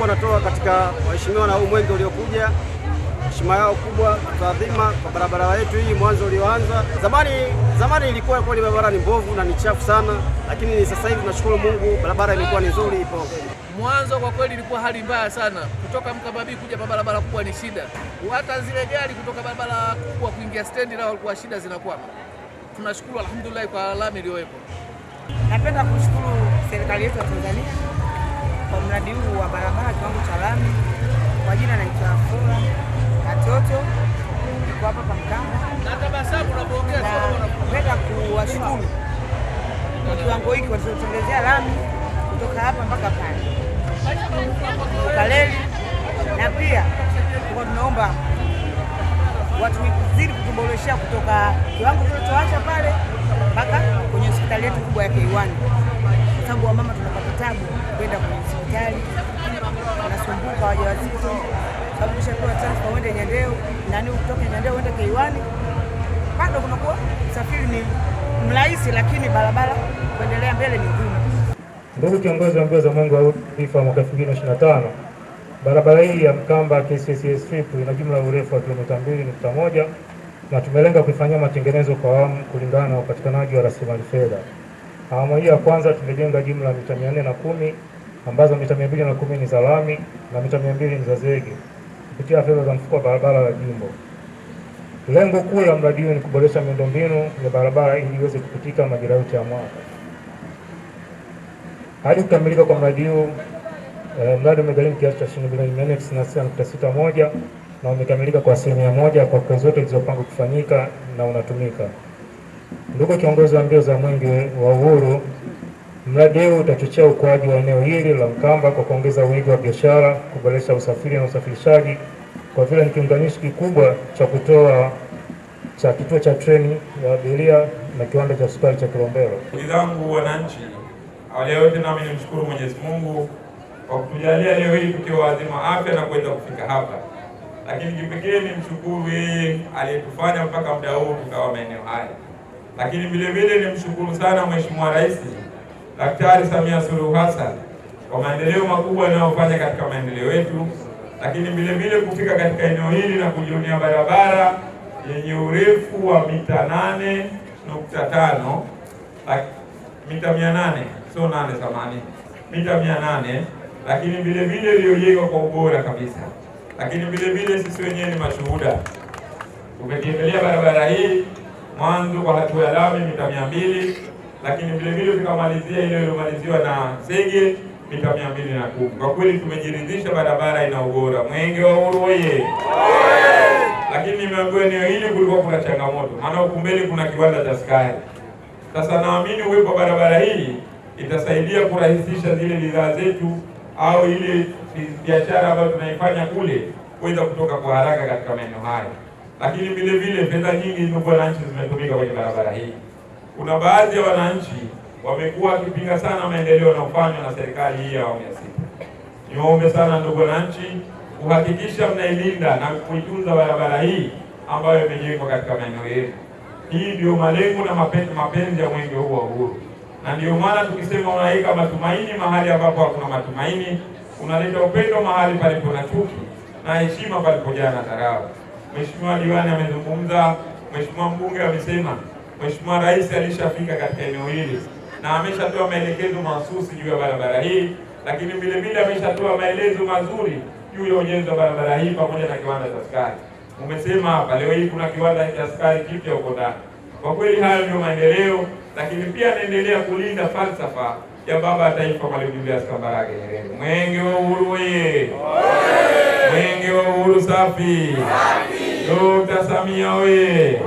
wanatoa katika waheshimiwa na huu mwenge uliokuja, heshima yao kubwa taadhima kwa barabara yetu hii mwanzo ulioanza. Zamani ilikuwa kweli barabara ni mbovu na ni chafu sana, lakini sasa hivi tunashukuru Mungu barabara imekuwa ni nzuri ipo. Mwanzo kwa kweli ilikuwa hali mbaya sana, kutoka Mkababii kuja barabara kubwa ni shida. Hata zile gari kutoka barabara kubwa kuingia stendi nao walikuwa shida zinakuwa. Tunashukuru alhamdulillah kwa lami iliyopo. Napenda kushukuru serikali yetu ya Tanzania kwa mradi huu wa barabara kiwango cha lami. Kwa jina naitwa Flora Katoto, niko hapa Mkamba. Na tabasamu unapoongea sio napenda kuwashukuru kwa kiwango hiki walichotengenezea lami kutoka hapa mpaka pale Kaleli, na pia tunaomba watu wazidi kutuboreshea kutoka kiwango kilichoacha pale mpaka kwenye hospitali yetu kubwa ya K1, kwa sababu wamama tunapata tabu kwenda kwenye hospitali, tunasumbuka wajawazito, sababu kishapewa transfer uende Nyandeo, nani utoke Nyandeo uende K1, bado kunakuwa usafiri ni mrahisi, lakini barabara kuendelea mbele ni ngumu. Ndugu kiongozi wa mbio za mwenge wa taifa mwaka 2025, barabara hii ya Mkamba KCCA strip ina jumla ya urefu wa kilomita 2.1 na tumelenga kuifanyia matengenezo kwa awamu kulingana na upatikanaji wa rasilimali fedha. Awamu hii ya kwanza tumejenga jumla ya mita 410 ambazo mita 210 ni za lami na mita 200 ni za zege kupitia fedha za mfuko wa barabara la jimbo. Lengo kuu la mradi huu ni kuboresha miundombinu ya barabara ili iweze kupitika majira yote ya mwaka. Hadi kukamilika kwa mradi huu, mradi umegharimu kiasi cha shilingi bilioni 496.61 na umekamilika kwa 100% kwa kazi zote zilizopangwa kufanyika na unatumika. Ndugu kiongozi wa mbio za mwenge wa uhuru, mradi huu utachochea ukuaji wa eneo hili la Mkamba kwa kuongeza wigo wa biashara, kuboresha usafiri na usafirishaji, kwa vile ni kiunganishi kikubwa cha kituo cha treni ya abiria na kiwanda cha sukari cha Kilombero. Ndugu zangu wananchi, awali ya yote nami nimshukuru Mwenyezi Mungu kwa kutujalia leo hii tukiwa wazima afya na kuweza kufika hapa. Lakini kipekee nimshukuru yeye aliyetufanya mpaka muda huu tukawa maeneo haya. Lakini vile vile nimshukuru sana Mheshimiwa Rais Daktari Samia Suluhu Hassan kwa maendeleo makubwa anayofanya katika maendeleo yetu. Lakini vile vile kufika katika eneo hili na kujionea barabara yenye urefu wa mita 8.5, mita 800, sio 880, mita 800, lakini vile vile iliyojengwa kwa ubora kabisa. Lakini vile vile sisi wenyewe ni mashuhuda, tumetembelea barabara hii mwanzo kwa hatua ya lami mita 200, lakini vile vile tukamalizia ile iliyomaliziwa na zege mita 210. Kwa kweli tumejiridhisha barabara ina ubora. Mwenge wa Uhuru oye! Lakini nimeambiwa eneo hili kulikuwa kuna changamoto, maana huko mbele kuna kiwanda cha sukari. Sasa naamini uwepo wa barabara hii itasaidia kurahisisha zile bidhaa zetu au ile biashara ambayo tunaifanya kule kuweza kutoka kwa haraka katika maeneo haya. Lakini vile vile fedha nyingi ndugu wananchi zimetumika kwenye barabara hii. Kuna baadhi ya wananchi wamekuwa wakipinga sana maendeleo yanayofanywa na serikali hii ya awamu ya 6. Niwaombe sana ndugu wananchi kuhakikisha mnailinda na kuitunza barabara hii ambayo imejengwa katika maeneo yetu. Hii ndio malengo na mapenzi ya mwenge huu wa uhuru. Na ndio maana tukisema unaweka matumaini mahali ambapo hakuna matumaini, unaleta upendo mahali palipo na chuki na heshima palipojaa na dharau. Mheshimiwa diwani amezungumza, Mheshimiwa mbunge amesema, Mheshimiwa Rais alishafika katika eneo hili na ameshatoa maelekezo mahususi juu ya barabara hii, lakini vile vile ameshatoa maelezo mazuri juu ya ujenzi wa barabara hii pamoja na kiwanda cha sukari. Umesema hapa leo hii kuna kiwanda cha sukari kipya huko ndani. Kwa kweli hayo ndio maendeleo, lakini pia anaendelea kulinda falsafa ya baba wa taifa Mwalimu Julius Kambarage Nyerere. Mwenge wa Uhuru oye! Mwenge wa Uhuru safi! Dr. Samia oye!